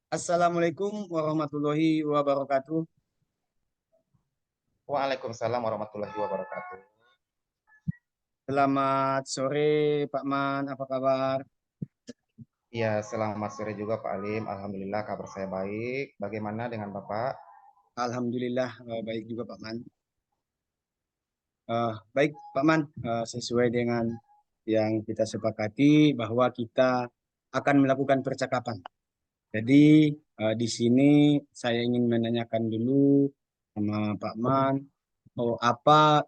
Assalamualaikum warahmatullahi wabarakatuh. Waalaikumsalam warahmatullahi wabarakatuh. Selamat sore, Pak Man. Apa kabar? Ya, selamat sore juga Pak Alim. Alhamdulillah kabar saya baik. Bagaimana dengan Bapak? Alhamdulillah baik juga, Pak Man. Baik, Pak Man. Sesuai dengan yang kita sepakati bahwa kita akan melakukan percakapan. Jadi di sini saya ingin menanyakan dulu sama Pak Man, apa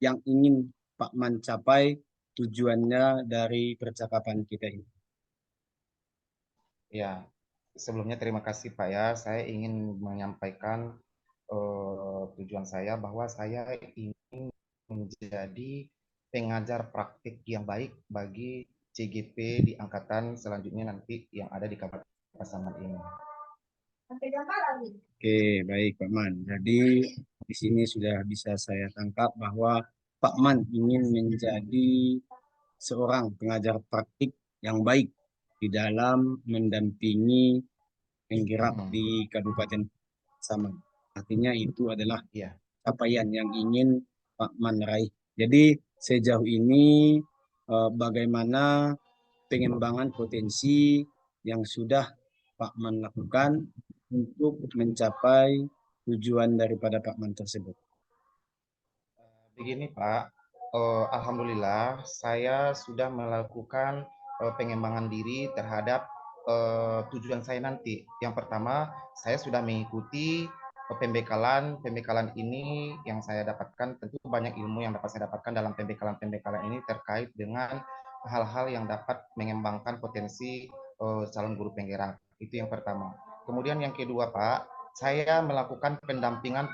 yang ingin Pak Man capai tujuannya dari percakapan kita ini. Ya, sebelumnya terima kasih Pak ya. Saya ingin menyampaikan tujuan saya bahwa saya ingin menjadi pengajar praktik yang baik bagi CGP di angkatan selanjutnya nanti yang ada di Kabupaten Pasaman ini. Oke, baik Pak Man. Jadi di sini sudah bisa saya tangkap bahwa Pak Man ingin menjadi seorang pengajar praktik yang baik di dalam mendampingi penggerak Hmm, di Kabupaten Saman. Artinya itu adalah iya. capaian yang ingin Pak Man raih. Jadi sejauh ini bagaimana pengembangan potensi yang sudah Pak Man lakukan untuk mencapai tujuan daripada Pak Man tersebut. Begini Pak, alhamdulillah saya sudah melakukan pengembangan diri terhadap tujuan saya nanti. Yang pertama, saya sudah mengikuti pembekalan ini yang saya dapatkan. Tentu banyak ilmu yang dapat saya dapatkan dalam pembekalan ini terkait dengan hal-hal yang dapat mengembangkan potensi calon guru penggerak. Itu yang pertama. Kemudian yang kedua Pak, saya melakukan pendampingan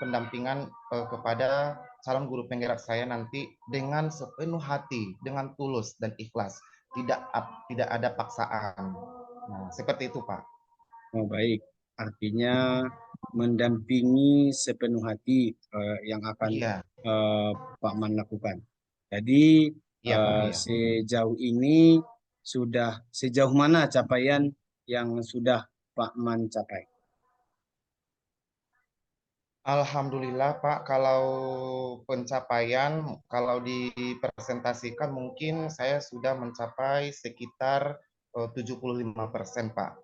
kepada calon guru penggerak saya nanti dengan sepenuh hati, dengan tulus dan ikhlas, tidak ada paksaan. Nah, seperti itu, Pak. Oh, baik, artinya mendampingi sepenuh hati yang akan Iya, eh, Pak Man lakukan. Jadi iya, Pak, iya. sejauh ini sejauh mana capaian yang sudah Pak Man capai? Alhamdulillah, Pak, kalau pencapaian, kalau dipresentasikan mungkin saya sudah mencapai sekitar 75%, Pak.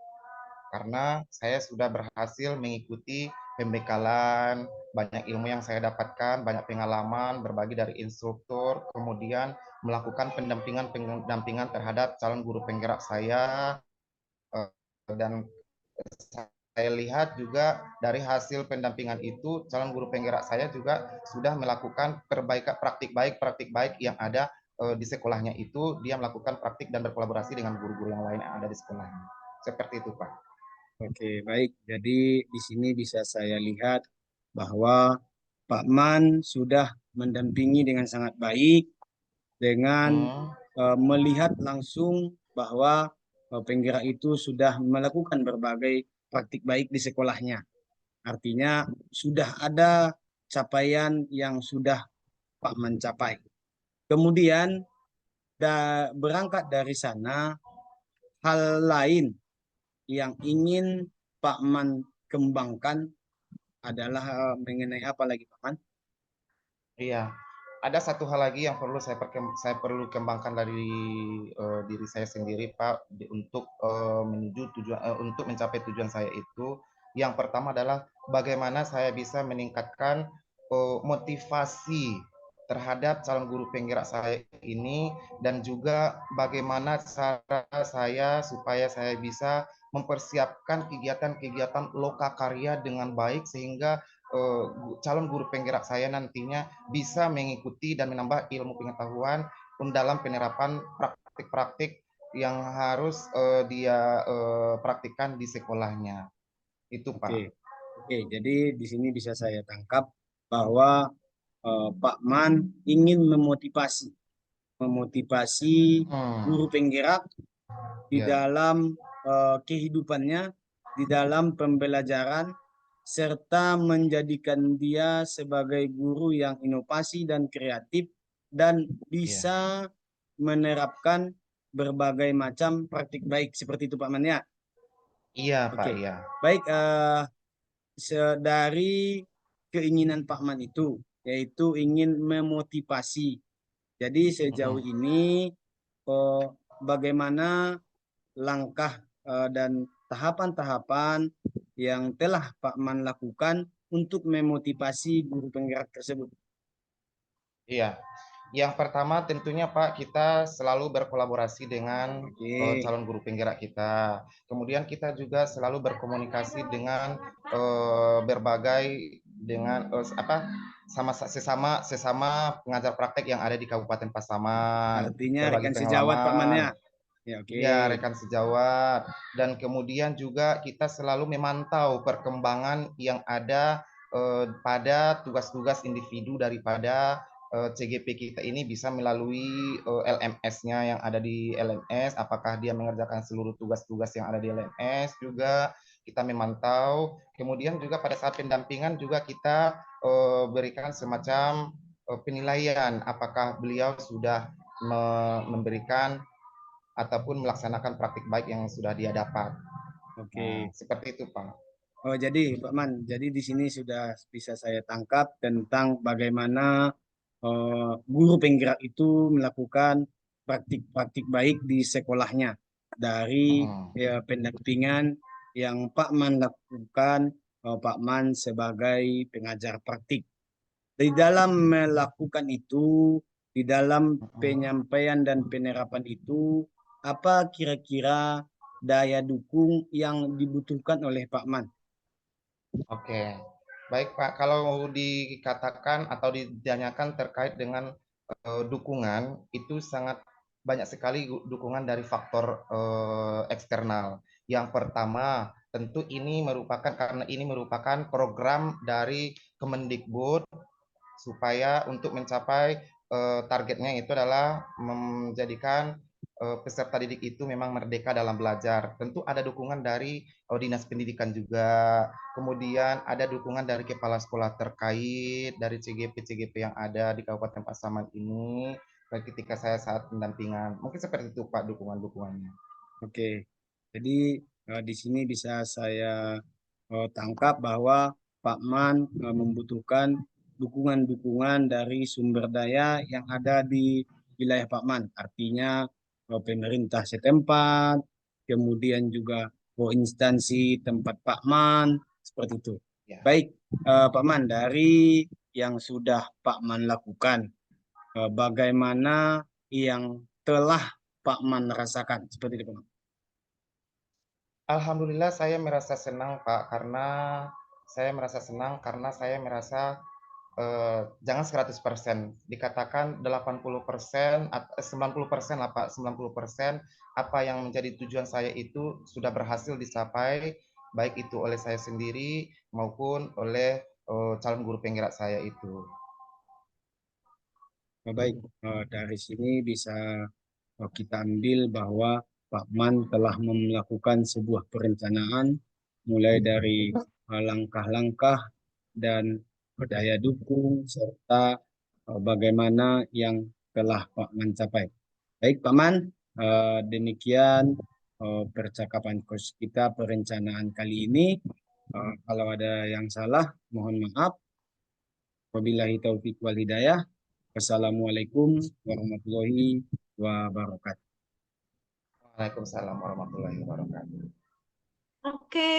Karena saya sudah berhasil mengikuti pembekalan, banyak ilmu yang saya dapatkan, banyak pengalaman, berbagi dari instruktur, kemudian melakukan pendampingan terhadap calon guru penggerak saya, dan saya lihat juga dari hasil pendampingan itu, calon guru penggerak saya juga sudah melakukan perbaikan praktik baik yang ada di sekolahnya itu, dia melakukan praktik dan berkolaborasi dengan guru-guru yang lain yang ada di sekolahnya. Seperti itu, Pak. Oke, baik. Jadi di sini bisa saya lihat bahwa Pak Man sudah mendampingi dengan sangat baik dengan Hmm, melihat langsung bahwa penggerak itu sudah melakukan berbagai praktik baik di sekolahnya. Artinya sudah ada capaian yang sudah Pak Man capai. Kemudian berangkat dari sana, hal lain yang ingin Pak Man kembangkan adalah mengenai apa lagi Pak Man? iya. Ada satu hal lagi yang perlu saya perlu kembangkan dari diri saya sendiri, Pak, untuk untuk mencapai tujuan saya itu. Yang pertama adalah bagaimana saya bisa meningkatkan motivasi terhadap calon guru penggerak saya ini, dan juga bagaimana cara saya supaya saya bisa mempersiapkan kegiatan-kegiatan lokakarya dengan baik sehingga eh, calon guru penggerak saya nantinya bisa mengikuti dan menambah ilmu pengetahuan dalam penerapan praktik-praktik yang harus dia praktikkan di sekolahnya. Itu, Oke, Pak. oke. Jadi di sini bisa saya tangkap bahwa Pak Man ingin memotivasi guru Hmm, penggerak di ya, dalam kehidupannya, di dalam pembelajaran, serta menjadikan dia sebagai guru yang inovasi dan kreatif dan ya, bisa menerapkan berbagai macam praktik baik seperti itu Pak Man ya. Iya Pak, Oke, iya. baik. Dari keinginan Pak Man itu, yaitu ingin memotivasi. Jadi sejauh Mm-mm. ini, bagaimana langkah dan tahapan-tahapan yang telah Pak Man lakukan untuk memotivasi guru penggerak tersebut? Iya. Yang pertama tentunya Pak, kita selalu berkolaborasi dengan Oke, calon guru penggerak kita. Kemudian kita juga selalu berkomunikasi dengan berbagai dengan sesama sesama pengajar praktek yang ada di Kabupaten Pasaman, artinya berbagi rekan sejawat Pak Man ya? pengalaman. Ya, oke. Ya, rekan sejawat. Dan kemudian juga kita selalu memantau perkembangan yang ada pada tugas-tugas individu daripada CGP kita ini bisa melalui LMS-nya yang ada di LMS, apakah dia mengerjakan seluruh tugas-tugas yang ada di LMS juga kita memantau. Kemudian juga pada saat pendampingan juga kita berikan semacam penilaian apakah beliau sudah memberikan ataupun melaksanakan praktik baik yang sudah dia dapat. Nah, Oke. seperti itu, Pak. Oh, jadi Pak Man, jadi di sini sudah bisa saya tangkap tentang bagaimana guru penggerak itu melakukan praktik-praktik baik di sekolahnya dari Mm-mm. pendampingan yang Pak Man lakukan, Pak Man sebagai pengajar praktik. Di dalam melakukan itu, di dalam Mm-mm. penyampaian dan penerapan itu, apa kira-kira daya dukung yang dibutuhkan oleh Pak Man? Oke, baik Pak. Kalau dikatakan atau ditanyakan terkait dengan dukungan, itu sangat banyak sekali dukungan dari faktor eksternal. Yang pertama, tentu ini merupakan karena ini merupakan program dari Kemendikbud supaya untuk mencapai targetnya itu adalah menjadikan peserta didik itu memang merdeka dalam belajar. Tentu ada dukungan dari dinas pendidikan juga, kemudian ada dukungan dari kepala sekolah terkait, dari CGP-CGP yang ada di Kabupaten Pasaman ini, ketika saya saat pendampingan. Mungkin seperti itu Pak dukungan-dukungannya. Oke, jadi di sini bisa saya tangkap bahwa Pak Man membutuhkan dukungan-dukungan dari sumber daya yang ada di wilayah Pak Man. Artinya pemerintah setempat, kemudian juga instansi tempat Pak Man, seperti itu. Ya. Baik, Pak Man, dari yang sudah Pak Man lakukan, bagaimana yang telah Pak Man rasakan, seperti itu, Pak Man. Alhamdulillah saya merasa senang Pak karena saya merasa jangan 100%, dikatakan 80%, 90% lah Pak, 90% apa yang menjadi tujuan saya itu sudah berhasil dicapai, baik itu oleh saya sendiri maupun oleh calon guru penggerak saya itu. Baik, dari sini bisa kita ambil bahwa Pak Man telah melakukan sebuah perencanaan mulai dari langkah-langkah dan daya dukung serta bagaimana yang telah Pak Man capai. Baik, Pak Man, demikian percakapan kos kita perencanaan kali ini. Kalau ada yang salah, mohon maaf. Wabillahi taufiq wal hidayah. Wassalamualaikum warahmatullahi wabarakatuh. Waalaikumsalam warahmatullahi wabarakatuh. Oke,